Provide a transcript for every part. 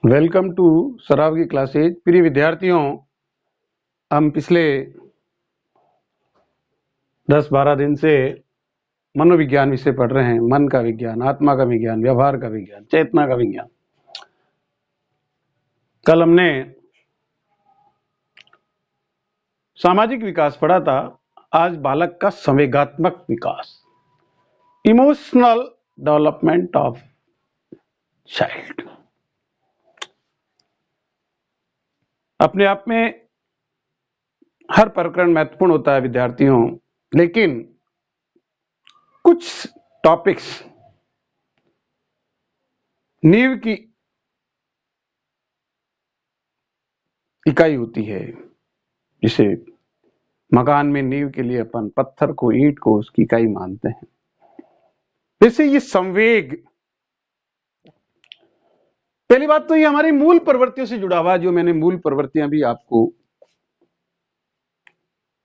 Welcome to सराव की classes. प्रिय विद्यार्थियों, हम पिछले 10-12 दिन से मनोविज्ञान विषय पढ़ रहे हैं। मन का विज्ञान, आत्मा का विज्ञान, व्यवहार का विज्ञान, चेतना का विज्ञान। कल हमने सामाजिक विकास पढ़ा था। आज बालक का संवेगात्मक विकास, इमोशनल डेवलपमेंट ऑफ चाइल्ड। अपने आप में हर प्रकरण महत्वपूर्ण होता है विद्यार्थियों, लेकिन कुछ टॉपिक्स नींव की इकाई होती है। जिसे मकान में नींव के लिए अपन पत्थर को, ईंट को उसकी इकाई मानते हैं। जैसे ये संवेग, पहली बात तो ये हमारी मूल प्रवृत्तियों से जुड़ा हुआ, जो मैंने मूल प्रवृत्तियां भी आपको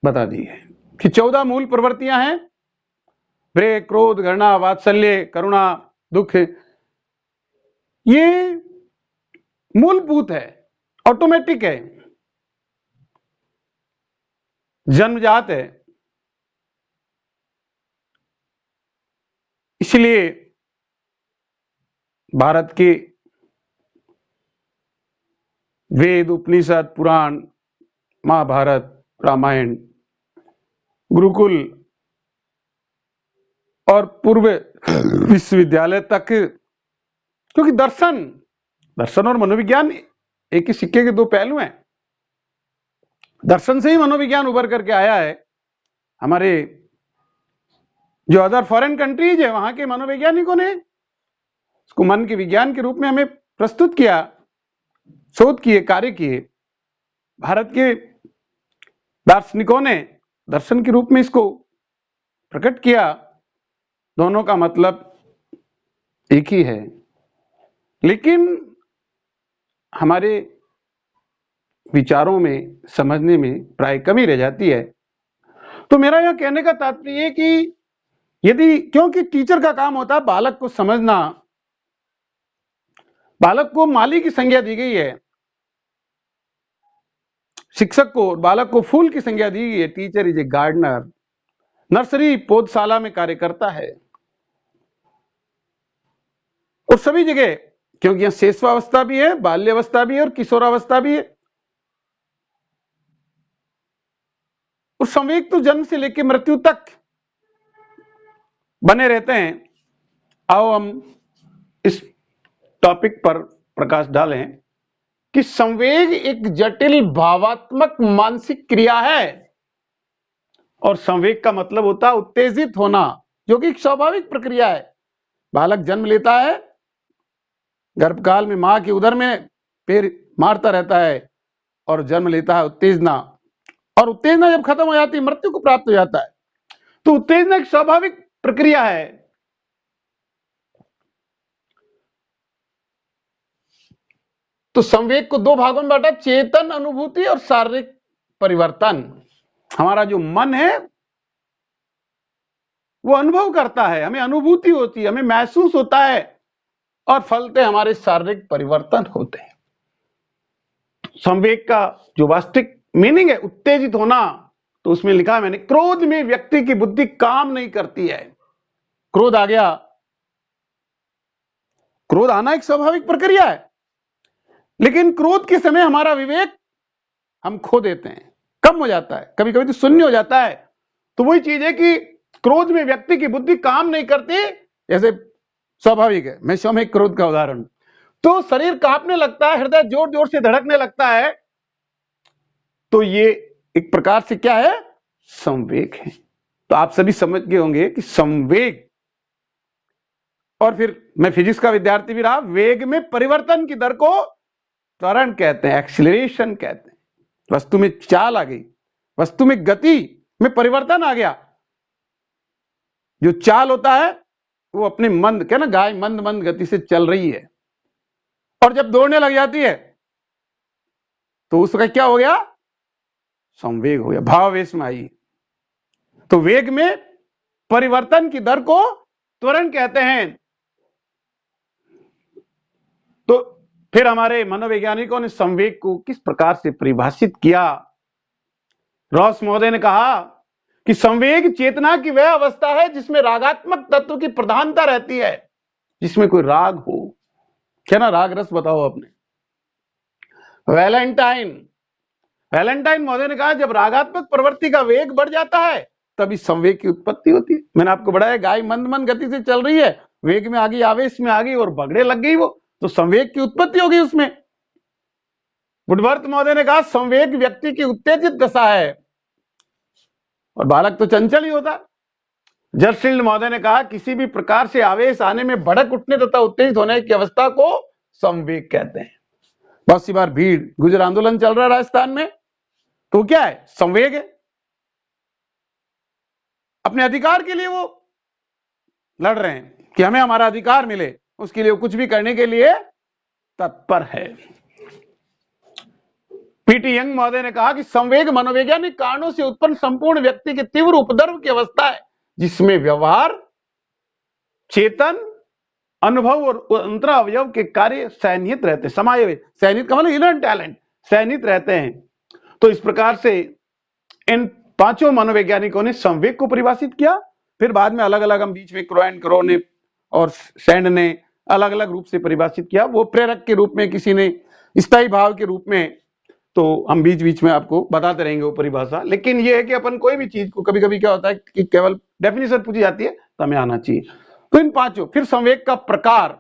बता दी है कि 14 मूल प्रवृत्तियां हैं। भय, क्रोध, घृणा, वात्सल्य, करुणा, दुख। ये मूलभूत है, ऑटोमेटिक है, जन्मजात है। इसलिए भारत के वेद, उपनिषद, पुराण, महाभारत, रामायण, गुरुकुल और पूर्व विश्वविद्यालय तक, क्योंकि दर्शन और मनोविज्ञान एक ही सिक्के के दो पहलू हैं। दर्शन से ही मनोविज्ञान उभर करके आया है। हमारे जो अदर फॉरेन कंट्रीज है, वहां के मनोवैज्ञानिकों ने इसको मन के विज्ञान के रूप में हमें प्रस्तुत किया, शोध किए, कार्य किए। भारत के दार्शनिकों ने दर्शन के रूप में इसको प्रकट किया। दोनों का मतलब एक ही है, लेकिन हमारे विचारों में, समझने में प्राय कमी रह जाती है। तो मेरा यह कहने का तात्पर्य है कि यदि, क्योंकि टीचर का काम होता है बालक को समझना, बालक को माली की संज्ञा दी गई है, शिक्षक को बालक को फूल की संज्ञा दी गई है। Teacher is a gardener, nursery पौधशाला में कार्य करता है। और सभी जगह, क्योंकि यहां शेषवावस्था भी है, बाल्यावस्था भी है और किशोरावस्था भी है। और संवेग तो जन्म से लेकर मृत्यु तक बने रहते हैं। आओ हम इस टॉपिक पर प्रकाश डालें कि संवेग एक जटिल भावात्मक मानसिक क्रिया है। और संवेग का मतलब होता है उत्तेजित होना, जो कि एक स्वाभाविक प्रक्रिया है। बालक जन्म लेता है, गर्भकाल में मां के उदर में पैर मारता रहता है और जन्म लेता है उत्तेजना। और उत्तेजना जब खत्म हो जाती है, मृत्यु को प्राप्त हो जाता है। तो उत्तेजना एक स्वाभाविक प्रक्रिया है। तो संवेग को दो भागों में बांटा, चेतन अनुभूति और शारीरिक परिवर्तन। हमारा जो मन है वो अनुभव करता है, हमें अनुभूति होती है, हमें महसूस होता है, और फलते हमारे शारीरिक परिवर्तन होते हैं। संवेग का जो वास्तविक मीनिंग है उत्तेजित होना, तो उसमें लिखा है मैंने, क्रोध में व्यक्ति की बुद्धि काम नहीं करती है। क्रोध आ गया, क्रोध आना एक स्वाभाविक प्रक्रिया है, लेकिन क्रोध के समय हमारा विवेक हम खो देते हैं, कम हो जाता है, कभी कभी तो शून्य हो जाता है। तो वही चीज है कि क्रोध में व्यक्ति की बुद्धि काम नहीं करती, जैसे स्वाभाविक है। मैं स्वयं क्रोध का उदाहरण, तो शरीर कांपने लगता है, हृदय जोर जोर से धड़कने लगता है। तो ये एक प्रकार से क्या है, संवेग है। तो आप सभी समझ गए होंगे कि संवेग, और फिर मैं फिजिक्स का विद्यार्थी भी रहा, वेग में परिवर्तन की दर को त्वरण कहते हैं, एक्सीलरेशन कहते हैं। वस्तु में चाल आ गई, वस्तु में गति में परिवर्तन आ गया। जो चाल होता है वो अपने मंद, क्या ना, गाय मंद मंद गति से चल रही है, और जब दौड़ने लग जाती है तो उसका क्या हो गया, संवेग हो गया, भावावेश में आई। तो वेग में परिवर्तन की दर को त्वरण कहते हैं। तो फिर हमारे मनोवैज्ञानिकों ने संवेग को किस प्रकार से परिभाषित किया। रॉस महोदय ने कहा कि संवेग चेतना की वह अवस्था है जिसमें रागात्मक तत्व की प्रधानता रहती है, जिसमें कोई राग हो। क्या ना राग रस बताओ आपने। वैलेंटाइन महोदय ने कहा जब रागात्मक प्रवृत्ति का वेग बढ़ जाता है तभी संवेग की उत्पत्ति होती है। मैंने आपको बढ़ाया, गाय मंद मंद गति से चल रही है, वेग में आ गई, आवेश में आ गई और भगड़े लग गई, वो तो संवेग की उत्पत्ति हो गई उसमें। वुडवर्थ महोदय ने कहा संवेग व्यक्ति की उत्तेजित दशा है और बालक तो चंचल ही होता है। जर्सील्ड महोदय ने कहा किसी भी प्रकार से आवेश आने में भड़क उठने तथा उत्तेजित होने की अवस्था को संवेग कहते हैं। बहुत सी बार भीड़ गुजर आंदोलन चल रहा है राजस्थान में, तो क्या है, संवेग है। अपने अधिकार के लिए वो लड़ रहे हैं कि हमें हमारा अधिकार मिले, उसके लिए वो कुछ भी करने के लिए तत्पर है। पीटी यंग महोदय ने कहा कि संवेग मनोवैज्ञानिक कारणों से उत्पन्न संपूर्ण व्यक्ति के तीव्र उपद्रव की अवस्था है जिसमें व्यवहार, चेतन, अनुभव और अंतर अवयव के कार्य सैनिहित रहते, समायोजित, सैनिहित का मतलब इनर टैलेंट, सैनिहित रहते हैं। तो इस प्रकार से इन पांचों मनोवैज्ञानिकों ने संवेग को परिभाषित किया। फिर बाद में अलग अलग हम बीच में क्रो ने और सैंड ने अलग अलग रूप से परिभाषित किया, वो प्रेरक के रूप में, किसी ने स्थायी भाव के रूप में, तो हम बीच बीच में आपको बताते रहेंगे वो परिभाषा। लेकिन ये है कि अपन कोई भी चीज को कभी कभी क्या होता है कि केवल डेफिनेशन पूछी जाती है तो हमें आना चाहिए। तो इन पांचों, फिर संवेग का प्रकार।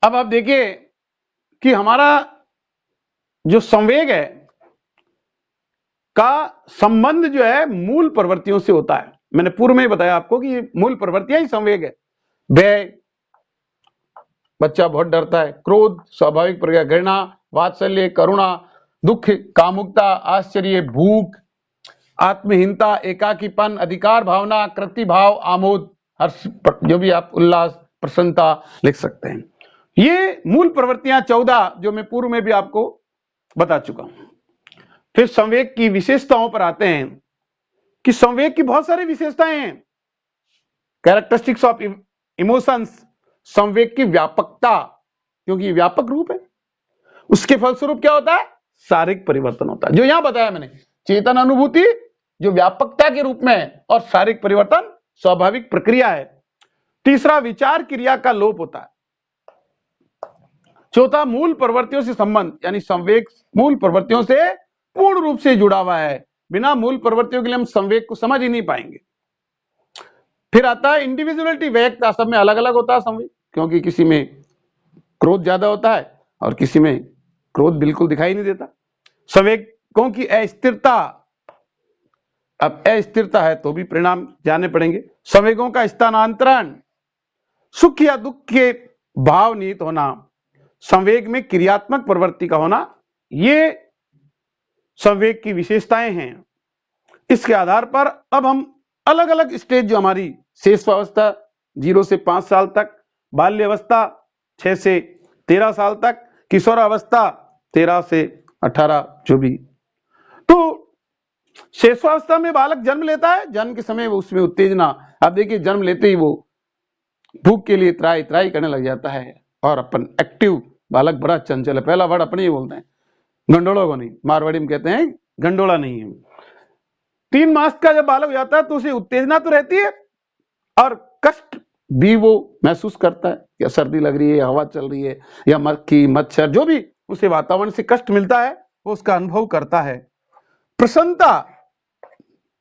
अब आप देखिए कि हमारा जो संवेग है का संबंध जो है मूल प्रवृत्तियों से होता है। मैंने पूर्व में ही बताया आपको कि ये मूल प्रवृत्तियां ही संवेग है। भय, बच्चा बहुत डरता है। क्रोध, स्वाभाविक प्रक्रिया। घृणा, वात्सल्य, करुणा, दुख, कामुकता, आश्चर्य, भूख, आत्महीनता, एकाकीपन, अधिकार भावना, कृति भाव, आमोद, हर्ष, जो भी आप उल्लास, प्रसन्नता लिख सकते हैं। ये मूल प्रवृत्तियां 14 जो मैं पूर्व में भी आपको बता चुका हूं। फिर संवेग की विशेषताओं पर आते हैं कि संवेग की बहुत सारी विशेषताएं हैं। कैरेक्टरिस्टिक्स ऑफ इमोशंस, संवेग की व्यापकता, क्योंकि ये व्यापक रूप है, उसके फलस्वरूप क्या होता है, शारीरिक परिवर्तन होता है। जो यहां बताया मैंने, चेतन अनुभूति जो व्यापकता के रूप में है और शारीरिक परिवर्तन स्वाभाविक प्रक्रिया है। तीसरा, विचार क्रिया का लोप होता है। चौथा, मूल प्रवृत्तियों से संबंध, यानी संवेग मूल प्रवृत्तियों से पूर्ण रूप से जुड़ा हुआ है। बिना मूल प्रवृत्तियों के लिए हम संवेग को समझ ही नहीं पाएंगे। फिर आता है इंडिविजुअलिटी, वैयक्तिकता, सब में अलग अलग होता है संवेग, क्योंकि किसी में क्रोध ज्यादा होता है और किसी में क्रोध बिल्कुल दिखाई नहीं देता। संवेगों की अस्थिरता, अब अस्थिरता है तो भी परिणाम जानने पड़ेंगे। संवेगों का स्थानांतरण, सुख या दुख के भाव निहित होना, संवेग में क्रियात्मक प्रवृत्ति का होना, ये संवेग की विशेषताएं हैं। इसके आधार पर अब हम अलग अलग स्टेज, जो हमारी शेषावस्था 0 से 5 साल तक, बाल्यावस्था 6 से 13 साल तक, किशोरावस्था 13 से 18, जो भी। तो शेषावस्था में बालक जन्म लेता है, जन्म के समय उसमें उत्तेजना, आप देखिए जन्म लेते ही वो भूख के लिए त्राई त्राई करने लग जाता है और अपन एक्टिव, बालक बड़ा चंचल है। पहला वर्ड अपने ही बोलते हैं, गंडोला को नहीं, मारवाड़ी में कहते हैं गंडोला नहीं है। 3 मास का जब बालक हो जाता है तो उसे उत्तेजना तो रहती है और कष्ट भी वो महसूस करता है, या सर्दी लग रही है, हवा चल रही है, या मक्खी मच्छर, जो भी उसे वातावरण से कष्ट मिलता है वो उसका अनुभव करता है। प्रसन्नता,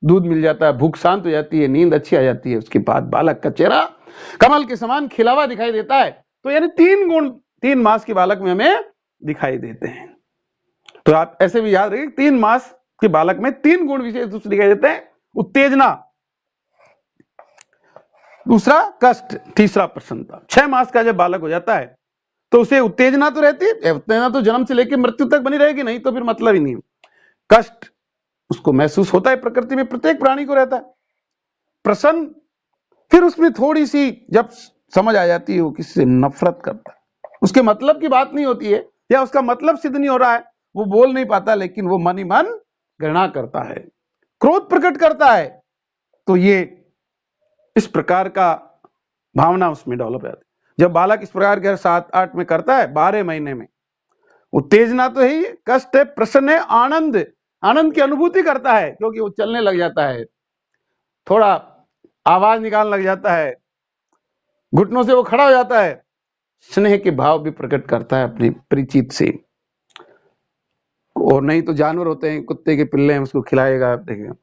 दूध मिल जाता है, भूख शांत हो जाती है, नींद अच्छी आ जाती है, उसके बाद बालक का चेहरा कमल के समान खिलावा दिखाई देता है। तो यानी 3 गुण 3 मास के बालक में हमें दिखाई देते हैं। तो आप ऐसे भी याद रखिए, 3 मास के बालक में 3 गुण विशेष रूप से दिखाई देते हैं। उत्तेजना, दूसरा कष्ट, तीसरा प्रसन्नता। 6 मास का जब बालक हो जाता है तो उसे उत्तेजना तो रहती है, उत्तेजना तो जन्म से लेकर मृत्यु तक बनी रहेगी, नहीं तो फिर मतलब ही नहीं। कष्ट उसको महसूस होता है, प्रकृति में प्रत्येक प्राणी को रहता है। प्रसन्न, फिर उसमें थोड़ी सी जब समझ आ जाती है, वो किससे नफरत करता है, उसके मतलब की बात नहीं होती है या उसका मतलब सिद्ध नहीं हो रहा है, वो बोल नहीं पाता, लेकिन वो मन ही मन घृणा करता है, क्रोध प्रकट करता है। तो ये इस प्रकार का भावना उसमें डेवलप हो जाती है। जब बालक इस प्रकार के 7-8 में करता है, 12 महीने में उत्तेजना तो है ही, कष्ट है, प्रसन्न है, आनंद की अनुभूति करता है, क्योंकि वो चलने लग जाता है, थोड़ा आवाज निकालने लग जाता है, घुटनों से वो खड़ा हो जाता है, स्नेह के भाव भी प्रकट करता है अपनी परिचित से। और नहीं तो जानवर होते हैं, कुत्ते के पिल्ले हैं, उसको खिलाएगा, देखेगा।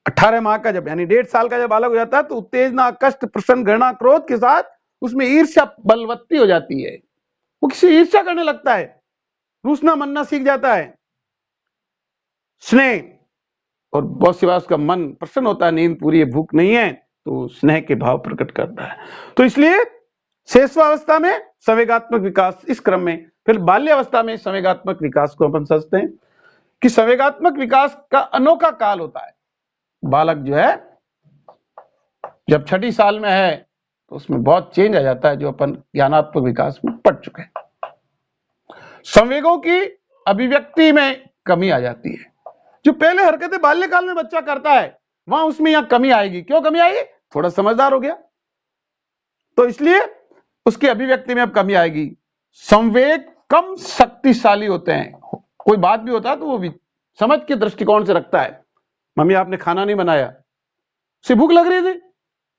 18 माह का जब यानी 1.5 साल का जब बालक हो जाता है तो उत्तेजना, कष्ट, प्रसन्न, घृणा, क्रोध के साथ उसमें ईर्ष्या बलवत्ती हो जाती है, वो किसी ईर्ष्या करने लगता है, रूसना मनना सीख जाता है। स्नेह और बहुत सी बार उसका मन प्रसन्न होता है, नींद पूरी है, भूख नहीं है, तो स्नेह के भाव प्रकट करता है। तो इसलिए शैशवावस्था में संवेगात्मक विकास, इस क्रम में फिर बाल्यावस्था में संवेगात्मक विकास को अपन समझते हैं कि संवेगात्मक विकास का अनोखा काल होता है। बालक जो है जब 6ठी साल में है तो उसमें बहुत चेंज आ जाता है, जो अपन ज्ञानात्मक विकास में पढ़ चुके हैं। संवेगों की अभिव्यक्ति में कमी आ जाती है, जो पहले हरकतें बाल्यकाल में बच्चा करता है वहां उसमें यहां कमी आएगी। क्यों कमी आएगी? थोड़ा समझदार हो गया तो इसलिए उसकी अभिव्यक्ति में अब कमी आएगी। संवेग कम शक्तिशाली होते हैं, कोई बात भी होता है तो वो भी समझ के दृष्टिकोण से रखता है। मम्मी आपने खाना नहीं बनाया, उसे भूख लग रही थी,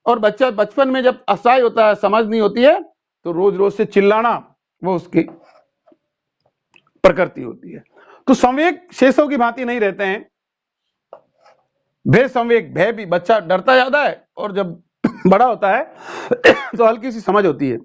और बच्चा बचपन में जब असहाय होता है, समझ नहीं होती है, तो रोज रोज से चिल्लाना वो उसकी प्रकृति होती है। तो संवेग शेषों की भांति नहीं रहते हैं। भय संवेग, भय भी, बच्चा डरता ज्यादा है और जब बड़ा होता है तो हल्की सी समझ होती है।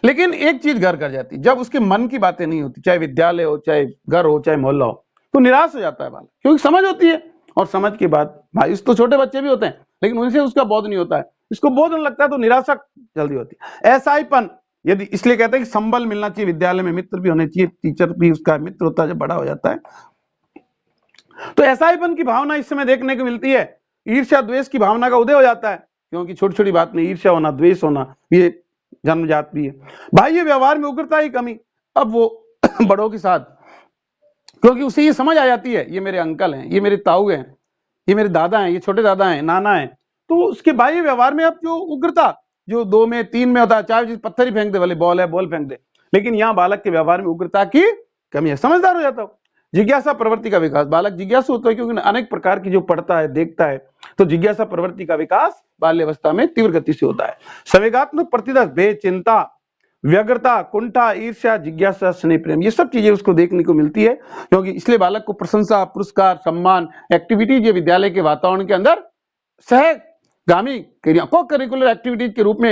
लेकिन एक चीज घर कर जाती, जब उसके मन की बातें नहीं होती, चाहे विद्यालय हो, चाहे घर हो, चाहे मोहल्ला हो, तो निराश हो जाता है बालक, क्योंकि समझ होती है। और समझ के बाद मायूस तो छोटे बच्चे भी होते हैं, लेकिन उनसे उसका बोध नहीं होता है, इसको बोध नहीं लगता है, तो निराशा जल्दी होती है। ऐसाईपन, यदि इसलिए कहते हैं कि संबल मिलना चाहिए, विद्यालय में मित्र भी होने चाहिए, टीचर भी उसका मित्र होता है जब बड़ा हो जाता है। तो ऐसाईपन की भावना इस समय देखने को मिलती है। ईर्ष्या द्वेष की भावना का उदय हो जाता है, क्योंकि छोटी छोटी बात में ईर्ष्या होना, द्वेष होना, ये जन्मजात भी है। बाह्य व्यवहार में उग्रता की कमी, अब वो बड़ों के साथ, क्योंकि उसे ये समझ आ जाती है, ये मेरे अंकल हैं, ये मेरे ताऊ हैं, ये मेरे दादा हैं, ये छोटे दादा हैं, नाना हैं, तो उसके बाह्य व्यवहार में अब जो उग्रता जो 2 में 3 में होता है, चाहे पत्थर ही फेंक दे, भले बॉल है बॉल फेंक दे, लेकिन यहाँ बालक के व्यवहार में उग्रता की कमी है, समझदार हो जाता हो। जिज्ञासा प्रवृत्ति का विकास, बालक जिज्ञासु होता है, क्योंकि अनेक प्रकार की जो पढ़ता है, देखता है, तो जिज्ञासा प्रवृत्ति का विकास बाल्यावस्था में तीव्र गति से होता है। संवेगात्मक प्रतिदर्श, भय, चिंता, व्यग्रता, कुंठा, ईर्ष्या, जिज्ञासा, स्नेह, प्रेम, ये सब चीजें उसको देखने को मिलती है, क्योंकि इसलिए बालक को प्रशंसा, पुरस्कार, सम्मान, एक्टिविटीज, ये विद्यालय के वातावरण के अंदर सहगामी को करिकुलर एक्टिविटीज के रूप में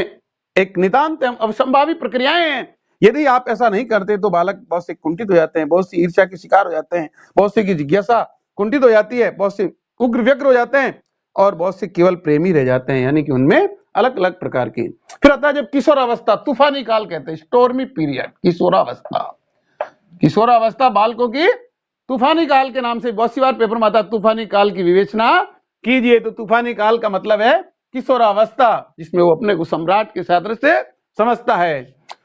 एक नितांत अवसंभावी प्रक्रियाएं हैं। यदि आप ऐसा नहीं करते तो बालक बहुत से कुंठित हो जाते हैं, बहुत सी ईर्ष्या के शिकार हो जाते हैं, बहुत से की जिज्ञासा कुंठित हो जाती है, बहुत से उग्र व्यग्र हो जाते हैं, और बहुत से केवल प्रेमी रह जाते हैं, यानी कि उनमें अलग अलग प्रकार की। फिर आता है जब किशोरावस्था, तूफानी काल कहते हैं, स्टॉर्मी पीरियड, किशोरावस्था। किशोरावस्था बालकों की तूफानी काल के नाम से बहुत सी बार पेपर में आता है, तूफानी काल की विवेचना कीजिए। तो तूफानी काल का मतलब है किशोरावस्था, जिसमें वो अपने को सम्राट के सादृश्य से समझता है।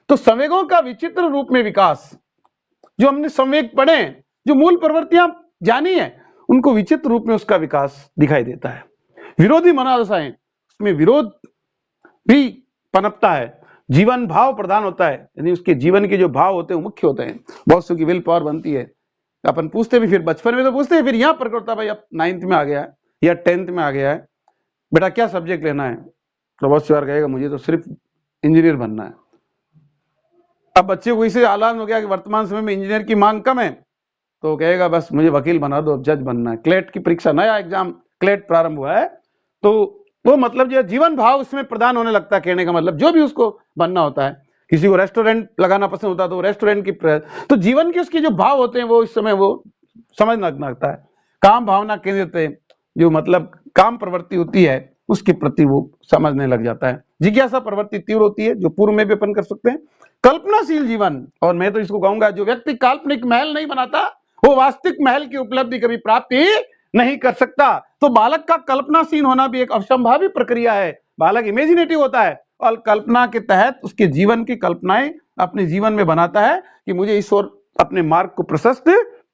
तो संवेगों का विचित्र रूप में विकास, जो हमने संवेग पढ़े, जो मूल प्रवृत्तियां जानी है, उनको विचित्र रूप में उसका विकास दिखाई देता है। विरोधी मनोदशाएं, उसमें विरोध भी पनपता है, जीवन भाव प्रदान होता है, यानी उसके जीवन के जो भाव होते हैं वो मुख्य होते हैं। बहुत सौ की विल पावर बनती है, अपन पूछते भी, फिर बचपन में तो पूछते हैं, फिर यहाँ प्रकट होता है, भाई अब 9th में आ गया है या 10th में आ गया है, बेटा क्या सब्जेक्ट लेना है, तो बहुत सी बार कहेगा मुझे तो सिर्फ इंजीनियर बनना है। अब बच्चे को इसे आलान हो गया कि वर्तमान समय में इंजीनियर की मांग कम है, तो कहेगा बस मुझे वकील बना दो, अब जज बनना है। क्लेट की परीक्षा, नया एग्जाम क्लेट प्रारंभ हुआ है, तो वो मतलब जो जीवन भाव उसमें प्रदान होने लगता है। कहने का मतलब जो भी उसको बनना होता है, किसी को रेस्टोरेंट लगाना पसंद होता है तो रेस्टोरेंट की, तो जीवन के उसके जो भाव होते हैं वो इस समय वो समझने लगता है। काम भावना केंद्रित है, जो मतलब काम प्रवृत्ति होती है उसके प्रति वो समझने लग जाता है। जिज्ञासा प्रवृत्ति तीव्र होती है, जो पूर्व में भी अपन कर सकते हैं। कल्पनाशील जीवन, और मैं तो इसको कहूंगा जो व्यक्ति काल्पनिक महल नहीं बनाता वो वास्तविक महल की उपलब्धि कभी प्राप्ति नहीं कर सकता। तो बालक का कल्पनाशील होना भी एक अवसंभावी प्रक्रिया है। बालक इमेजिनेटिव होता है और कल्पना के तहत उसके जीवन की कल्पनाएं अपने जीवन में बनाता है कि मुझे इस ओर अपने मार्ग को प्रशस्त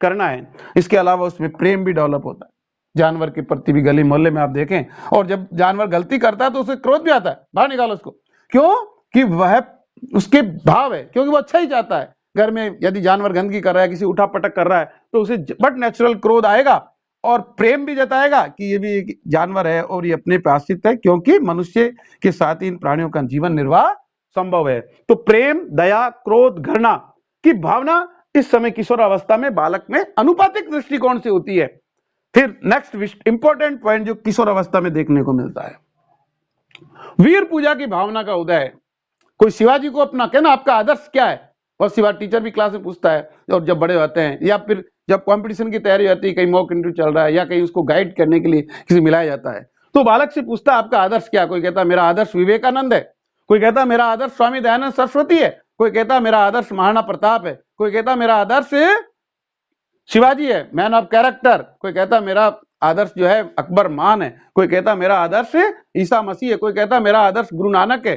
करना है। इसके अलावा उसमें प्रेम भी डेवलप होता है, जानवर के प्रति भी। गली मोहल्ले में आप देखें, और जब जानवर गलती करता है तो उसे क्रोध भी आता है, बाहर निकालो उसको। क्यों कि वह उसके भाव है, क्योंकि वो अच्छा ही चाहता है। घर में यदि जानवर गंदगी कर रहा है, किसी उठा पटक कर रहा है, तो उसे बट नेचुरल क्रोध आएगा और प्रेम भी जताएगा कि ये भी एक जानवर है और ये अपने पे आश्रित है, क्योंकि मनुष्य के साथ ही इन प्राणियों का जीवन निर्वाह संभव है। तो प्रेम, दया, क्रोध, घृणा की भावना इस समय किशोरावस्था में बालक में अनुपातिक दृष्टिकोण से होती है। फिर नेक्स्ट इंपॉर्टेंट पॉइंट जो किशोरावस्था में देखने को मिलता है, वीर पूजा की भावना का उदय। कोई शिवाजी को अपना कहना, आपका आदर्श क्या है? और शिवा टीचर भी क्लास में पूछता है, और जब बड़े होते हैं या फिर जब कंपटीशन की तैयारी होती है, कहीं मॉक इंटरव्यू चल रहा है या कहीं उसको गाइड करने के लिए किसी मिलाया जाता है, तो बालक से पूछता है आपका आदर्श क्या? कोई कहता मेरा आदर्श विवेकानंद है, कोई कहता मेरा आदर्श स्वामी दयानंद सरस्वती है, कोई कहता मेरा आदर्श महाराणा प्रताप है, कोई कहता मेरा आदर्श शिवाजी है, मैन ऑफ कैरेक्टर, कोई कहता मेरा आदर्श जो है अकबर मान है, कोई कहता मेरा आदर्श ईसा मसीह है, कोई कहता मेरा आदर्श गुरु नानक है।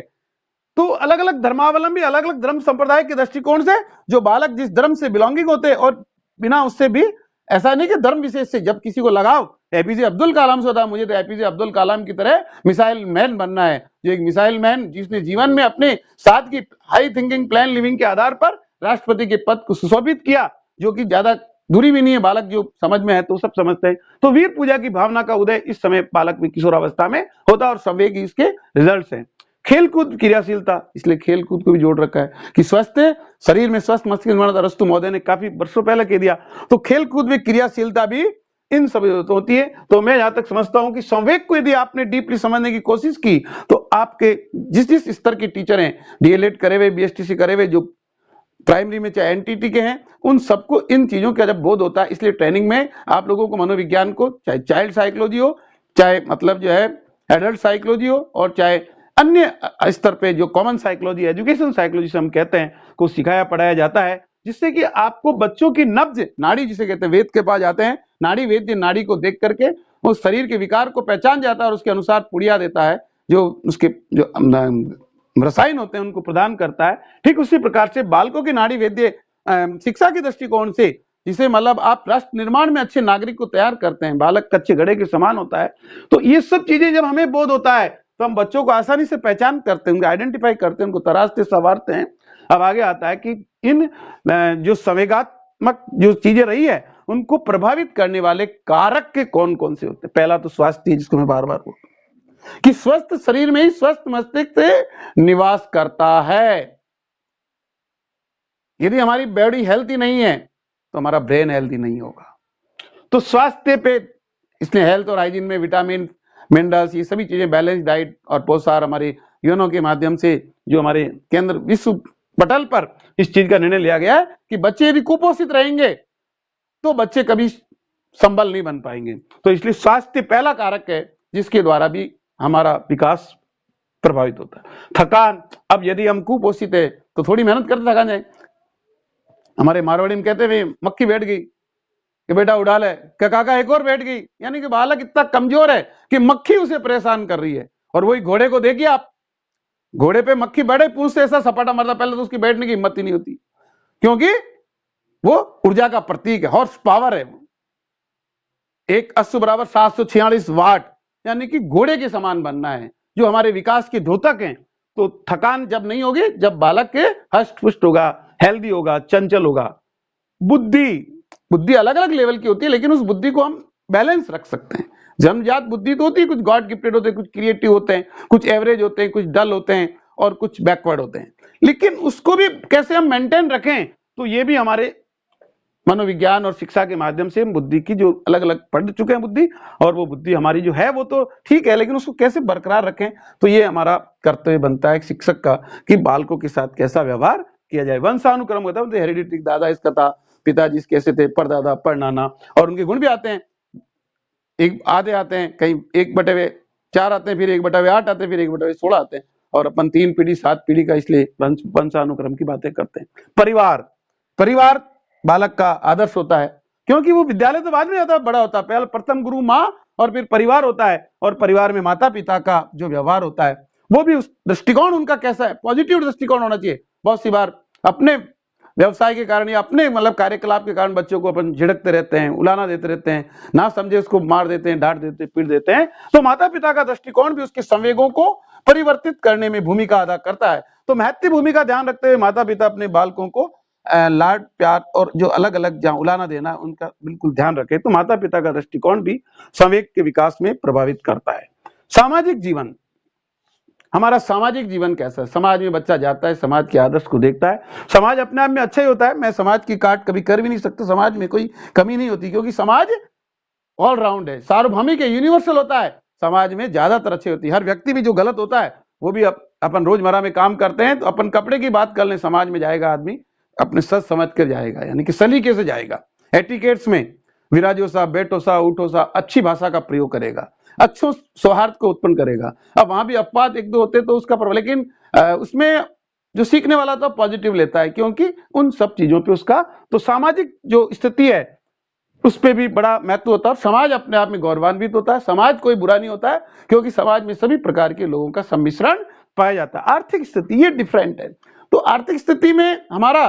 तो अलग अलग धर्मावलंबी अलग अलग धर्म संप्रदाय के दृष्टिकोण से जो बालक जिस धर्म से बिलोंगिंग होते हैं, और बिना उससे भी ऐसा नहीं कि धर्म विशेष से जब किसी को लगाव एपीजे अब्दुल कलाम से होता है, मुझे तो एपीजे अब्दुल कलाम की तरह मिसाइल मैन बनना है, जो एक मिसाइल मैन जिसने जीवन में अपने साथ की हाई थिंकिंग प्लान लिविंग के आधार पर राष्ट्रपति के पद को सुशोभित किया, जो कि ज्यादा दूरी भी नहीं है, बालक जो समझ में है तो सब समझते हैं। तो वीर पूजा की भावना का उदय इस समय बालक में किशोरावस्था में होता है और संवेग इसके रिजल्ट्स हैं। खेलकूद क्रियाशीलता, इसलिए खेलकूद को भी जोड़ रखा है कि स्वस्थ शरीर में स्वस्थ मस्तिष्क निर्माण अरस्तु महोदय ने काफी वर्षों पहले कह दिया। तो खेलकूद में क्रियाशीलता भी इन सब होती है। तो मैं यहां तक समझता हूं कि संवेग को यदि आपने डीपली समझने की कोशिश की तो आपके जिस जिस स्तर के टीचर हैं, डीएलएड करे हुए, बीएसटीसी करे हुए, जो प्राइमरी में चाहे एनटीटी के हैं, उन सबको इन चीजों का जब बोध होता है, इसलिए ट्रेनिंग में आप लोगों को मनोविज्ञान को, चाहे चाइल्ड साइकोलॉजी हो, चाहे मतलब जो है एडल्ट साइकोलॉजी हो, और चाहे अन्य स्तर पे जो कॉमन साइकोलॉजी, एजुकेशन साइकोलॉजी से हम कहते हैं, को सिखाया पढ़ाया जाता है, जिससे कि आपको बच्चों की नब्ज नाड़ी जिसे कहते हैं, वेद के पास जाते हैं, नाड़ी वेद्य नाड़ी को देख करके उस शरीर के विकार को पहचान जाता है और उसके अनुसार पुड़िया देता है, जो उसके जो रसायन होते हैं उनको प्रदान करता है। ठीक उसी प्रकार से बालकों की नाड़ी वेद्य शिक्षा के दृष्टिकोण से, जिसे मतलब आप राष्ट्र निर्माण में अच्छे नागरिक को तैयार करते हैं, बालक कच्चे घड़े के समान होता है। तो ये सब चीजें जब हमें बोध होता है तो हम बच्चों को आसानी से पहचान करते हैं, उनको आइडेंटिफाई करते हैं, उनको तराशते संवारते हैं। अब आगे आता है कि इन जो संवेगात्मक जो चीजें रही है उनको प्रभावित करने वाले कारक के कौन कौन से होते हैं। पहला तो स्वास्थ्य, जिसको मैं बार बार बोलता हूं कि स्वस्थ शरीर में ही स्वस्थ मस्तिष्क से निवास करता है। यदि हमारी बॉडी हेल्थी नहीं है तो हमारा ब्रेन हेल्थी नहीं होगा। तो स्वास्थ्य पे, इसलिए हेल्थ और हाइजीन में विटामिन, मिनरल्स, ये सभी चीजें, बैलेंस डाइट और पोषाहार हमारे यूएनओ के माध्यम से जो हमारे केंद्र विश्व पटल पर इस चीज का निर्णय लिया गया है कि बच्चे यदि कुपोषित रहेंगे तो बच्चे कभी संबल नहीं बन पाएंगे। तो इसलिए स्वास्थ्य पहला कारक है जिसके द्वारा भी हमारा विकास प्रभावित होता है। थकान, अब यदि हम कुपोषित है तो थोड़ी मेहनत करते थकान जाए। हमारे मारवाड़ी में कहते हैं मक्खी बैठ गई कि बेटा उड़ा ले, क्या काका एक और बैठ गई, यानी कि बालक इतना कमजोर है कि मक्खी उसे परेशान कर रही है। और वही घोड़े को देखिए आप, घोड़े पे मक्खी बैठे, पूंछ से ऐसा सपाटा मारता, पहले तो उसकी बैठने की हिम्मत ही नहीं होती, क्योंकि वो ऊर्जा का प्रतीक है, हॉर्स पावर है। एक अश्व बराबर 746 वाट, यानी कि घोड़े के समान बनना है, जो हमारे विकास के द्योतक हैं। तो थकान जब नहीं होगी, जब बालक के हष्ट पुष्ट होगा, हेल्दी होगा, चंचल होगा। बुद्धि अलग अलग लेवल की होती है, लेकिन उस बुद्धि को हम बैलेंस रख सकते हैं। जन्मजात बुद्धि तो होती है, कुछ गॉड गिफ्टेड होते हैं, कुछ क्रिएटिव होते हैं, कुछ एवरेज होते हैं, कुछ डल होते हैं और कुछ बैकवर्ड होते हैं। लेकिन उसको भी कैसे हम मेंटेन रखें, तो ये भी हमारे मनोविज्ञान और शिक्षा के माध्यम से हम बुद्धि की जो अलग अलग पढ़ चुके हैं बुद्धि, और वो बुद्धि हमारी जो है वो तो ठीक है, लेकिन उसको कैसे बरकरार रखें, तो ये हमारा कर्तव्य बनता है शिक्षक का कि बालकों के साथ कैसा व्यवहार किया जाए। वंशानुक्रम होता है, हेरिडिटी, दादा इसका था, पिताजी कैसे थे, परदादा, परनाना, और उनके गुण भी आते हैं, एक आधे आते हैं, कहीं 1/4 आते हैं, फिर 1/8 आते हैं, फिर 1/16 आते हैं, और अपन 3 पीढ़ी 7 पीढ़ी का इसलिए वंशानुक्रम की बातें करते हैं। परिवार बालक का आदर्श होता है, क्योंकि वो विद्यालय तो बाद में आता है, बड़ा होता है, पहले प्रथम गुरु माँ और फिर परिवार होता है, और परिवार में माता पिता का जो व्यवहार होता है वो भी उस दृष्टिकोण उनका कैसा है, पॉजिटिव दृष्टिकोण होना चाहिए। बहुत सी बार अपने व्यवसाय के कारण या अपने मतलब कार्यकलाप के कारण बच्चों को अपन झिड़कते रहते हैं, उलाना देते रहते हैं, ना समझे उसको मार देते हैं, डांट देते हैं, पीट देते हैं। तो माता पिता का दृष्टिकोण भी उसके संवेगों को परिवर्तित करने में भूमिका अदा करता है। तो महत्वपूर्ण भूमिका ध्यान रखते हुए माता पिता अपने बालकों को लाड प्यार और जो अलग अलग जहाँ उलाना देना उनका बिल्कुल ध्यान रखें। तो माता पिता का दृष्टिकोण भी संवेग के विकास में प्रभावित करता है। सामाजिक जीवन, हमारा सामाजिक जीवन कैसा है? समाज में बच्चा जाता है, समाज के आदर्श को देखता है। समाज अपने आप में अच्छा ही होता है, मैं समाज की काट कभी कर भी नहीं सकता, समाज में कोई कमी नहीं होती, क्योंकि समाज ऑलराउंड है, सार्वभौमिक है, यूनिवर्सल होता है। समाज में ज्यादातर अच्छी होती है। हर व्यक्ति भी जो गलत होता है वो भी अपन रोजमर्रा में काम करते हैं, तो अपन कपड़े की बात कर लें, समाज में जाएगा आदमी अपने सच समझ कर जाएगा, यानी कि सलीके से जाएगा। एटिकेट्स में विराजो सा, बैठो सा, उठो सा, अच्छी भाषा का प्रयोग करेगा, अच्छो सौहार्द को उत्पन्न करेगा। अब वहां भी अपवाद एक दो होते तो उसका प्रभाव, लेकिन उसमें जो सीखने वाला तो पॉजिटिव लेता है, क्योंकि उन सब चीजों पे उसका तो सामाजिक जो स्थिति है उस पे भी बड़ा महत्व होता है। और समाज अपने आप में गौरवान्वित होता है। समाज कोई बुरा नहीं होता है, क्योंकि समाज में सभी प्रकार के लोगों का सम्मिश्रण पाया जाता है। आर्थिक स्थिति ये डिफरेंट है। तो आर्थिक स्थिति में हमारा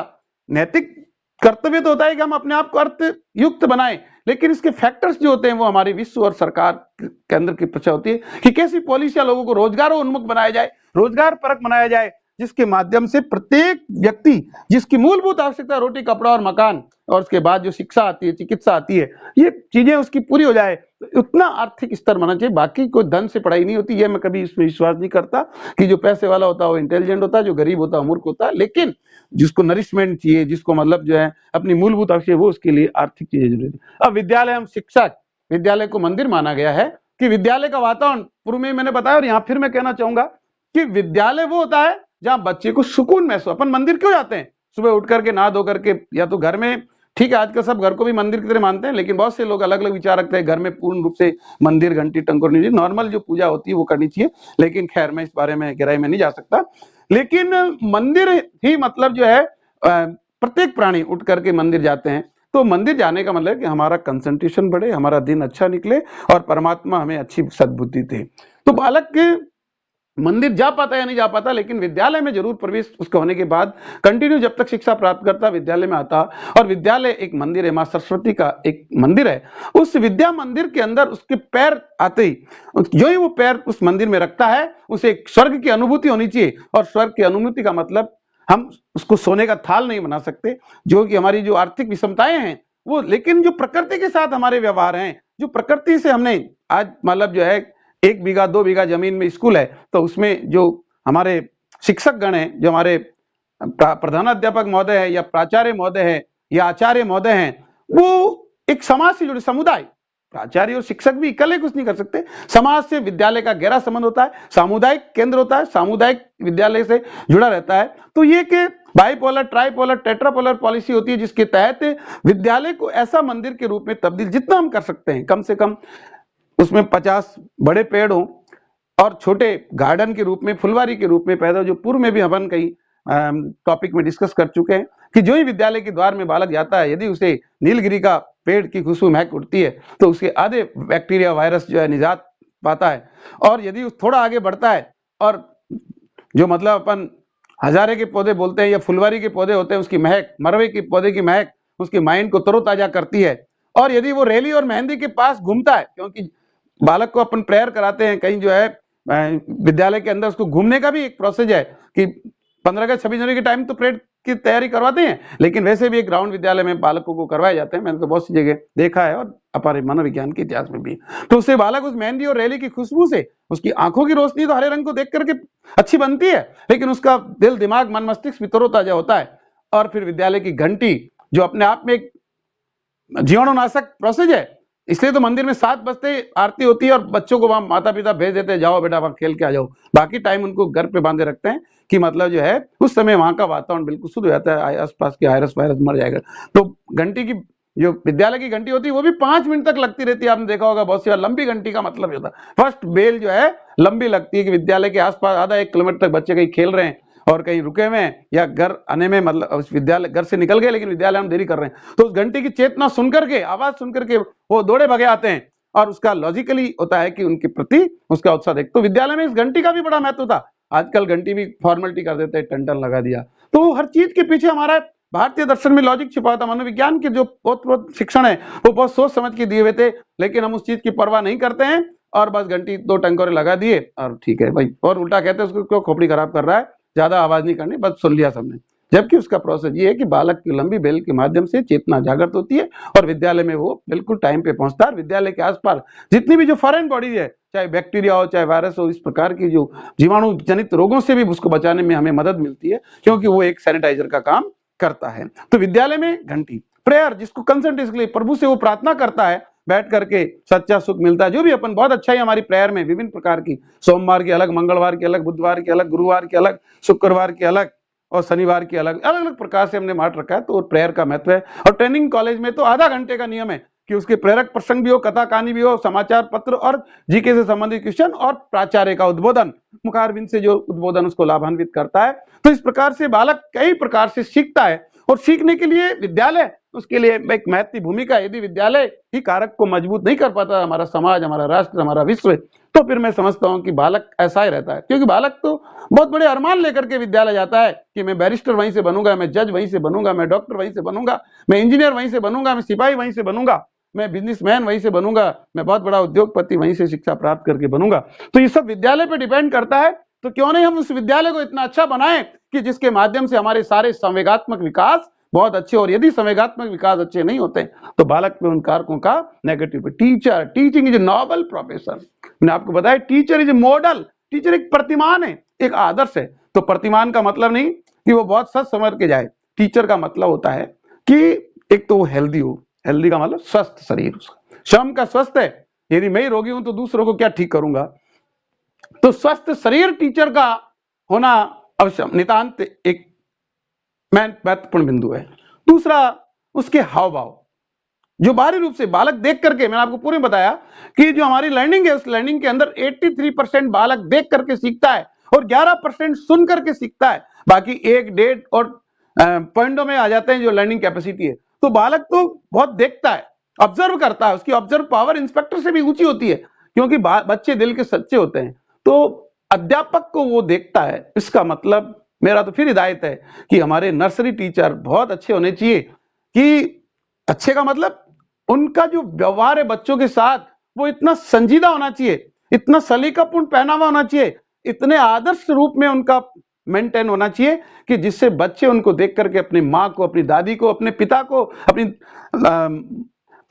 नैतिक कर्तव्य तो होता है कि हम अपने आप को अर्थ युक्त बनाएं, लेकिन इसके फैक्टर्स जो होते हैं वो हमारी विश्व और सरकार के अंदर की परीक्षा होती है कि कैसी पॉलिसियां लोगों को रोजगार उन्मुख बनाया जाए, रोजगार परक बनाया जाए, जिसके माध्यम से प्रत्येक व्यक्ति जिसकी मूलभूत आवश्यकता रोटी कपड़ा और मकान, और उसके बाद जो शिक्षा आती है, चिकित्सा आती है, ये चीजें उसकी पूरी हो जाए, उतना आर्थिक स्तर होना चाहिए। बाकी कोई धन से पढ़ाई नहीं होती, ये मैं कभी इसमें विश्वास नहीं करता कि जो पैसे वाला होता है वो इंटेलिजेंट होता है, जो गरीब होता है मूर्ख होता है। लेकिन जिसको नरिशमेंट चाहिए, जिसको मतलब जो है अपनी मूलभूत आवश्यकता, वो उसके लिए आर्थिक चीजें जरूरी है। अब विद्यालय, हम शिक्षक, विद्यालय को मंदिर माना गया है कि विद्यालय का वातावरण, पूर्व में मैंने बताया और यहाँ फिर मैं कहना चाहूंगा कि विद्यालय वो होता है जहां बच्चे को सुकून महसूस। अपन मंदिर क्यों जाते हैं? सुबह उठ करके नहा धो करके, या तो घर में, ठीक है आजकल सब घर को भी मंदिर की तरह मानते हैं, लेकिन बहुत से लोग अलग अलग विचार रखते हैं, घर में पूर्ण रूप से मंदिर घंटी टंकोर नहीं, नॉर्मल जो पूजा होती है वो करनी चाहिए। लेकिन खैर मैं इस बारे में गहराई में नहीं जा सकता। लेकिन मंदिर ही मतलब जो है प्रत्येक प्राणी उठ करके मंदिर जाते हैं। तो मंदिर जाने का मतलब है कि हमारा कंसंट्रेशन बढ़े, हमारा दिन अच्छा निकले और परमात्मा हमें अच्छी सद्बुद्धि दे। तो बालक के मंदिर जा पाता है या नहीं जा पाता, लेकिन विद्यालय में जरूर प्रवेश उसका होने के बाद कंटिन्यू जब तक शिक्षा प्राप्त करता विद्यालय में आता। और विद्यालय एक मंदिर है, मां सरस्वती का एक मंदिर है। उस विद्या मंदिर के अंदर उसके पैर आते ही, जो ही वो पैर उस मंदिर में रखता है, उसे एक स्वर्ग की अनुभूति होनी चाहिए। और स्वर्ग की अनुभूति का मतलब हम उसको सोने का थाल नहीं बना सकते, जो कि हमारी जो आर्थिक विषमताएं हैं वो, लेकिन जो प्रकृति के साथ हमारे व्यवहार हैं, जो प्रकृति से हमने आज मतलब जो है 1 बीघा 2 बीघा जमीन में स्कूल है, तो उसमें जो हमारे शिक्षक गण हैं, जो हमारे प्रधानाध्यापक महोदय है या प्राचार्य महोदय है या आचार्य महोदय हैं, वो एक समाज से जुड़े, समुदाय, प्राचार्य और शिक्षक भी इकल्ले कुछ नहीं कर सकते। समाज से विद्यालय का गहरा संबंध होता है, सामुदायिक केंद्र होता है, सामुदायिक विद्यालय से जुड़ा रहता है। तो ये कि बाइपोलर, ट्राइपोलर, टेट्रापोलर पॉलिसी होती है, जिसके तहत विद्यालय को ऐसा मंदिर के रूप में तब्दील जितना हम कर सकते हैं, कम से कम उसमें 50 बड़े पेड़ हों और छोटे गार्डन के रूप में, फुलवारी के रूप में पैदा, जो पूर्व में भी अपन कई टॉपिक में डिस्कस कर चुके हैं कि जो ही विद्यालय के द्वार में बालक जाता है, यदि उसे नीलगिरी का पेड़ की खुशबू महक उठती है तो उसके आधे बैक्टीरिया वायरस जो है निजात पाता है। और यदि थोड़ा आगे बढ़ता है और जो मतलब अपन हजारे के पौधे बोलते हैं या फुलवारी के पौधे होते हैं, उसकी महक, मरवे के पौधे की महक उसके माइंड को तरोताजा करती है। और यदि वो रेली और मेहंदी के पास घूमता है, क्योंकि बालक को अपन प्रेयर कराते हैं कहीं जो है विद्यालय के अंदर, उसको घूमने का भी एक प्रोसेस है कि 15 अगस्त 26 जनवरी के टाइम तो परेड की तैयारी करवाते हैं, लेकिन वैसे भी एक ग्राउंड विद्यालय में बालकों को करवाए जाते हैं। मैंने तो बहुत सी जगह देखा है और हमारे मनोविज्ञान के इतिहास में भी। तो उससे बालक उस मेहंदी और रेली की खुशबू से, उसकी आंखों की रोशनी तो हरे रंग को देख करके अच्छी बनती है, लेकिन उसका दिल, दिमाग, मन, मस्तिष्क भी तरोताजा होता है। और फिर विद्यालय की घंटी जो अपने आप में एक जीवाणुनाशक प्रोसेस है, इसलिए तो मंदिर में 7 बजते आरती होती है और बच्चों को वहां माता पिता भेज देते हैं, जाओ बेटा वहां खेल के आ जाओ। बाकी टाइम उनको घर पे बांधे रखते हैं कि मतलब जो है उस समय वहां का वातावरण बिल्कुल शुद्ध हो जाता है, आसपास के वायरस मर जाएगा। तो घंटी की जो विद्यालय की घंटी होती है वो भी 5 मिनट तक लगती रहती है। आपने देखा होगा बहुत सी बार लंबी घंटी का मतलब होता है, फर्स्ट बेल जो है लंबी लगती है कि विद्यालय के आसपास आधा 1 किलोमीटर तक बच्चे कहीं खेल रहे हैं और कहीं रुके हुए हैं, या घर आने में मतलब विद्यालय घर से निकल गए लेकिन विद्यालय में देरी कर रहे हैं, तो उस घंटी की चेतना सुनकर के, आवाज सुनकर के वो दौड़े भगे आते हैं। और उसका लॉजिकली होता है कि उनके प्रति उसका उत्साह देख। तो विद्यालय में इस घंटी का भी बड़ा महत्व था। आजकल घंटी भी फॉर्मेलिटी कर देते हैं, टन लगा दिया। तो हर चीज के पीछे हमारा भारतीय दर्शन में लॉजिक छिपा था। मनोविज्ञान के जो बहुत शिक्षण है वो बहुत सोच समझ के दिए हुए थे, लेकिन हम उस चीज की परवाह नहीं करते हैं। और बस घंटी 2 टंकोरे लगा दिए और ठीक है भाई, और उल्टा कहते हैं उसको क्यों खोपड़ी खराब कर रहा है, ज्यादा आवाज नहीं करनी, बस सुन लिया सबने। जबकि उसका प्रोसेस ये है कि बालक की लंबी बेल के माध्यम से चेतना जागृत होती है और विद्यालय में वो बिल्कुल टाइम पे पहुंचता है। विद्यालय के आसपास जितनी भी जो फॉरेन बॉडी है, चाहे बैक्टीरिया हो चाहे वायरस हो, इस प्रकार की जो जीवाणु जनित रोगों से भी उसको बचाने में हमें मदद मिलती है, क्योंकि वो एक सैनिटाइजर का काम करता है। तो विद्यालय में घंटी, प्रेयर जिसको कंसंट्रेट प्रभु से वो प्रार्थना करता है, बैठ करके सच्चा सुख मिलता है। जो भी अपन बहुत अच्छा ही हमारी प्रेयर में विभिन्न प्रकार की, सोमवार की अलग, मंगलवार की अलग, बुधवार की अलग, गुरुवार की अलग, शुक्रवार की अलग और शनिवार की अलग अलग अलग प्रकार से हमने बांट रखा है। तो प्रेयर का महत्व है। और ट्रेनिंग कॉलेज में तो आधा घंटे का नियम है कि उसके प्रेरक प्रसंग भी हो, कथा कहानी भी हो, समाचार पत्र और जीके से संबंधित क्वेश्चन और प्राचार्य का उद्बोधन, मुखारबिंद से जो उद्बोधन उसको लाभान्वित करता है। तो इस प्रकार से बालक कई प्रकार से सीखता है और सीखने के लिए विद्यालय उसके लिए एक महत्वपूर्ण भूमिका। यदि विद्यालय ही कारक को मजबूत नहीं कर पाता, हमारा समाज, हमारा राष्ट्र, हमारा विश्व, तो फिर मैं समझता हूं कि बालक ऐसा ही रहता है। क्योंकि बालक तो बहुत बड़े अरमान लेकर के विद्यालय जाता है कि मैं बैरिस्टर वहीं से बनूंगा, मैं जज वहीं से बनूंगा, मैं डॉक्टर वहीं से बनूंगा, मैं इंजीनियर वहीं से बनूंगा, मैं सिपाही वहीं से बनूंगा, मैं बिजनेसमैन वहीं से बनूंगा, मैं बहुत बड़ा उद्योगपति वहीं से शिक्षा प्राप्त करके बनूंगा। तो ये सब विद्यालय पर डिपेंड करता है। तो क्यों नहीं हम उस विद्यालय को इतना अच्छा बनाएं कि जिसके माध्यम से हमारे सारे संवेगात्मक विकास बहुत अच्छे। और यदि संवेगात्मक विकास अच्छे नहीं होते तो बालक में उन कारकों का negative. Teacher, teaching is a noble profession. मैंने आपको बताया teacher is a model. Teacher एक प्रतिमान है, एक आदर्श है। तो प्रतिमान का मतलब नहीं कि वो बहुत सच समझ के जाए। टीचर का मतलब होता है कि एक तो वो हेल्दी हो। हेल्दी का मतलब स्वस्थ शरीर, उसका श्रम का स्वस्थ है। यदि मैं ही रोगी हूं तो दूसरों को क्या ठीक करूंगा। तो स्वस्थ शरीर टीचर का होना अवश्य नितांत एक महत्वपूर्ण बिंदु है। दूसरा, उसके हाव भाव, जो बाहरी रूप से बालक देख करके, मैंने आपको पूरे बताया कि जो हमारी लर्निंग है उस लर्निंग के अंदर 83% बालक देख करके सीखता है और 11% सुन करके सीखता है। बाकी 1, 1.5 और पॉइंटों में आ जाते हैं जो लर्निंग कैपेसिटी है। तो बालक तो बहुत देखता है, ऑब्जर्व करता है। उसकी ऑब्जर्व पावर इंस्पेक्टर से भी ऊंची होती है, क्योंकि बच्चे दिल के सच्चे होते हैं। तो अध्यापक को वो देखता है। इसका मतलब मेरा तो फिर हिदायत है कि हमारे नर्सरी टीचर बहुत अच्छे होने चाहिए। कि अच्छे का मतलब उनका जो व्यवहार है बच्चों के साथ वो इतना संजीदा होना चाहिए, इतना सलीकापूर्ण पहनावा होना चाहिए, इतने आदर्श रूप में उनका मेंटेन होना चाहिए कि जिससे बच्चे उनको देख करके अपनी माँ को, अपनी दादी को, अपने पिता को, अपनी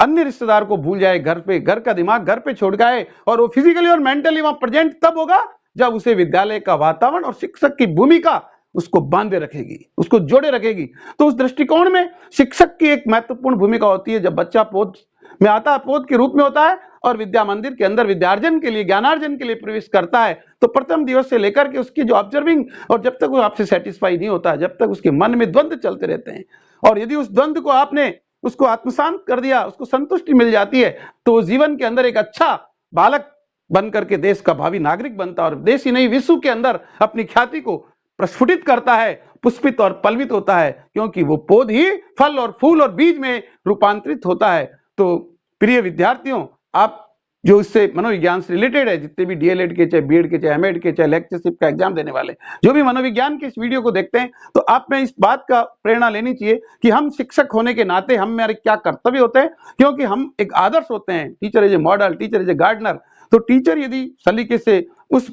अन्य रिश्तेदार को भूल जाए। घर का दिमाग घर पे छोड़ जाए और वो फिजिकली और मेंटली वहां प्रेजेंट तब होगा जब उसे विद्यालय का वातावरण और शिक्षक की भूमिका उसको बांधे रखेगी, उसको जोड़े रखेगी। तो उस दृष्टिकोण में शिक्षक की एक महत्वपूर्ण भूमिका होती है। जब बच्चा पोध में आता है, पोध के रूप में होता है और विद्या मंदिर के अंदर विद्यार्जन के लिए, ज्ञानार्जन के लिए प्रवेश करता है, तो प्रथम दिवस से लेकर के उसकी जो ऑब्जर्विंग, और जब तक वो आपसे सेटिस्फाई नहीं होता, जब तक उसके मन में द्वंद्व चलते रहते हैं, और यदि उस द्वंद्व को आपने उसको आत्मशांत कर दिया, उसको संतुष्टि मिल जाती है, तो वो जीवन के अंदर एक अच्छा बालक बन करके देश का भावी नागरिक बनता है और देश ही नहीं विश्व के अंदर अपनी ख्याति को प्रस्फुटित करता है, पुष्पित और पल्वित होता है, क्योंकि वो पौध ही फल और फूल और बीज में रूपांतरित होता है। तो प्रिय विद्यार्थियों, आप जो इससे मनोविज्ञान से रिलेटेड है, जितने भी डीएलएड के, चाहे बीएड के, चाहे एमएड के, चाहे लेक्चरशिप का एग्जाम देने वाले जो भी मनोविज्ञान के इस वीडियो को देखते हैं, तो आप में इस बात का प्रेरणा लेनी चाहिए कि हम शिक्षक होने के नाते हम हमारे क्या कर्तव्य होते हैं, क्योंकि हम एक आदर्श होते हैं। Teacher is a model, teacher is a gardener. तो टीचर यदि सलीके से उस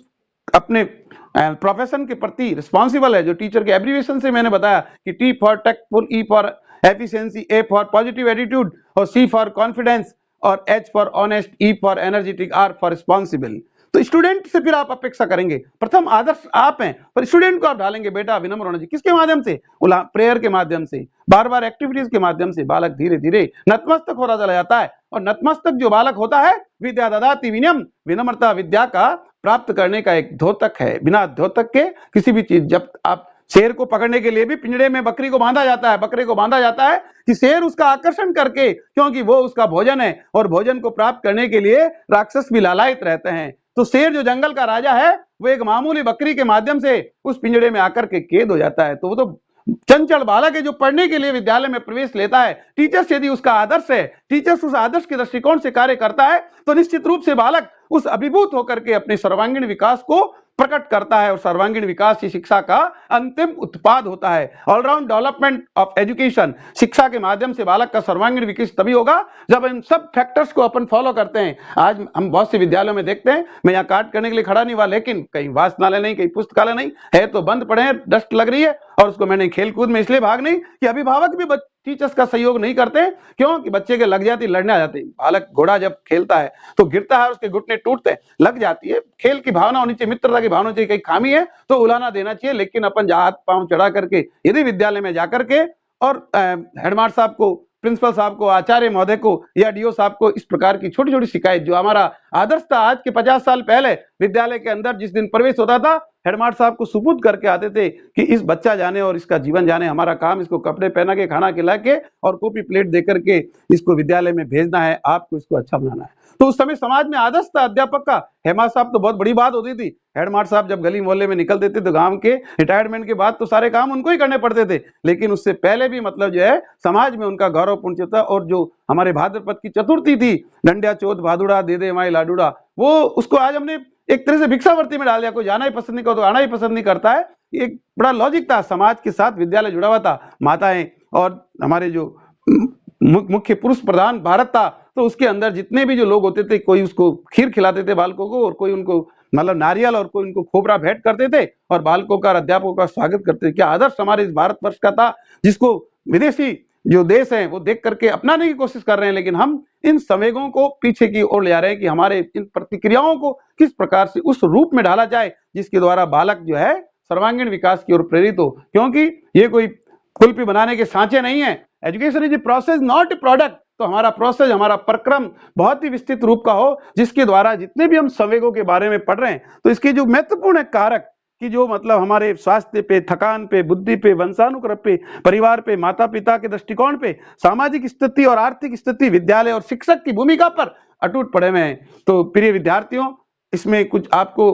अपने प्रोफेशन के प्रति रिस्पॉन्सिबल है, जो टीचर के एब्रीविएशन से मैंने बताया कि T for tactful, E for efficiency, A for positive attitude और सी फॉर कॉन्फिडेंस और H for honest, E for energetic, R for responsible. तो स्टूडेंट से फिर आप अपेक्षा करेंगे, प्रथम आदर्श आप हैं, पर स्टूडेंट को आप डालेंगे बेटा विनम्र होना चाहिए। किसके माध्यम से? प्रेयर के माध्यम से, बार बार एक्टिविटीज के माध्यम से बालक धीरे धीरे नतमस्तक होता चला जाता है। और नतमस्तक जो बालक होता है, विद्या ददाति विनम्र, विनम्रता विद्या का प्राप्त करने का एक द्योतक है। बिना द्योतक के किसी भी चीज, जब आप शेर को पकड़ने के लिए भी पिंजड़े में बकरी को बांधा जाता है, बकरे को बांधा जाता है कि शेर उसका आकर्षण करके, क्योंकि वो उसका भोजन है और भोजन को प्राप्त करने के लिए राक्षस भी लालायित रहते हैं। तो शेर जो जंगल का राजा है, वो एक मामूली बकरी के माध्यम से उस पिंजड़े में आकर के कैद हो जाता है। तो वो तो चंचल बालक है जो पढ़ने के लिए विद्यालय में प्रवेश लेता है। टीचर्स यदि उसका आदर्श है, टीचर्स उस आदर्श के दृष्टिकोण से कार्य करता है, तो निश्चित रूप से बालक उस अभिभूत होकर के अपने सर्वांगीण विकास को प्रकट करता है और सर्वांगीण विकास ही शिक्षा का अंतिम उत्पाद होता है। ऑलराउंड डेवलपमेंट ऑफ एजुकेशन, शिक्षा के माध्यम से बालक का सर्वांगीण विकास तभी होगा जब इन सब फैक्टर्स को अपन फॉलो करते हैं। आज हम बहुत से विद्यालयों में देखते हैं, मैं यहाँ काट करने के लिए खड़ा नहीं हुआ, लेकिन कहीं वाचनालय नहीं, कहीं पुस्तकालय नहीं है, तो बंद पड़े हैं, डस्ट लग रही है, और उसको मैंने खेलकूद में इसलिए भाग नहीं कि अभिभावक भी टीचर्स का सहयोग नहीं करते। क्यों? कि बच्चे के लग जाती, लड़ने आ जाते हैं। बालक घोड़ा जब खेलता है तो गिरता है, उसके घुटने टूटते हैं, लग जाती है। खेल की भावना होनी चाहिए, मित्रता की भावना चाहिए। कहीं खामी है तो उलाना देना चाहिए, लेकिन अपन हाथ पांव चढ़ा करके यदि विद्यालय में जाकर के और हेडमास्टर साहब को, प्रिंसिपल साहब को, आचार्य महोदय को या डीओ साहब को इस प्रकार की छोटी छोटी शिकायत, जो हमारा आदर्श था आज के 50 साल पहले, विद्यालय के अंदर जिस दिन प्रवेश होता था हेडमास्टर साहब को सुपुर्द करके आते थे कि इस बच्चा जाने और इसका जीवन जाने, हमारा काम इसको कपड़े पहना के, खाना खिला के और कॉपी प्लेट दे करके इसको विद्यालय में भेजना है, आपको इसको अच्छा बनाना है। तो उस समय समाज में आदर्श था अध्यापक का, हेडमास्टर साहब तो बहुत बड़ी बात होती थी। हेडमास्टर साहब जब गली मोहल्ले में निकलते थे तो गांव के रिटायरमेंट के बाद तो सारे काम उनको ही करने पड़ते थे, लेकिन उससे पहले भी मतलब जो है समाज में उनका गौरवपूर्ण था। और जो हमारे भाद्रपद की चतुर्थी थी, डंडिया चौथ भादुड़ा दे दे माई लाडूड़ा, वो उसको आज हमने एक तरह से भिक्षावृत्ति में डाल दिया। कोई जाना ही पसंद नहीं करता, तो आना ही पसंद नहीं करता है। एक बड़ा लॉजिक था, समाज के साथ विद्यालय जुड़ा हुआ था। माताएं और हमारे जो मुख्य पुरुष प्रधान भारत था, तो उसके अंदर जितने भी जो लोग होते थे, कोई उसको खीर खिलाते थे बालकों को, और कोई उनको मतलब नारियल, और कोई उनको खोपरा भेंट करते थे, और बालकों का, अध्यापकों का स्वागत करते थे। क्या आदर्श हमारे इस भारतवर्ष का था, जिसको विदेशी जो देश हैं वो देख करके अपनाने की कोशिश कर रहे हैं, लेकिन हम इन संवेगों को पीछे की ओर ले आ रहे हैं कि हमारे इन प्रतिक्रियाओं को किस प्रकार से उस रूप में ढाला जाए जिसके द्वारा बालक जो है सर्वांगीण विकास की ओर प्रेरित हो। क्योंकि ये कोई कुल्फी बनाने के सांचे नहीं है। Education is a process, not a product. तो हमारा प्रोसेस, हमारा प्रक्रम बहुत ही विस्तृत रूप का हो, जिसके द्वारा जितने भी हम संवेगों के बारे में पढ़ रहे हैं, तो इसके जो महत्वपूर्ण कारक कि जो मतलब हमारे स्वास्थ्य पे, थकान पे, बुद्धि पे, वंशानुक्रम पे, परिवार पे, माता पिता के दृष्टिकोण पे, सामाजिक स्थिति और आर्थिक स्थिति, विद्यालय और शिक्षक की भूमिका पर अटूट पड़े हुए हैं। तो प्रिय विद्यार्थियों, इसमें कुछ आपको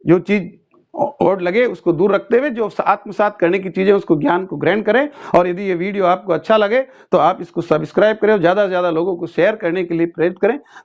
जो चीज और लगे उसको दूर रखते हुए जो आत्मसात करने की चीजें, उसको ज्ञान को ग्रहण करें। और यदि ये वीडियो आपको अच्छा लगे तो आप इसको सब्सक्राइब करें और ज्यादा से ज्यादा लोगों को शेयर करने के लिए प्रेरित करें।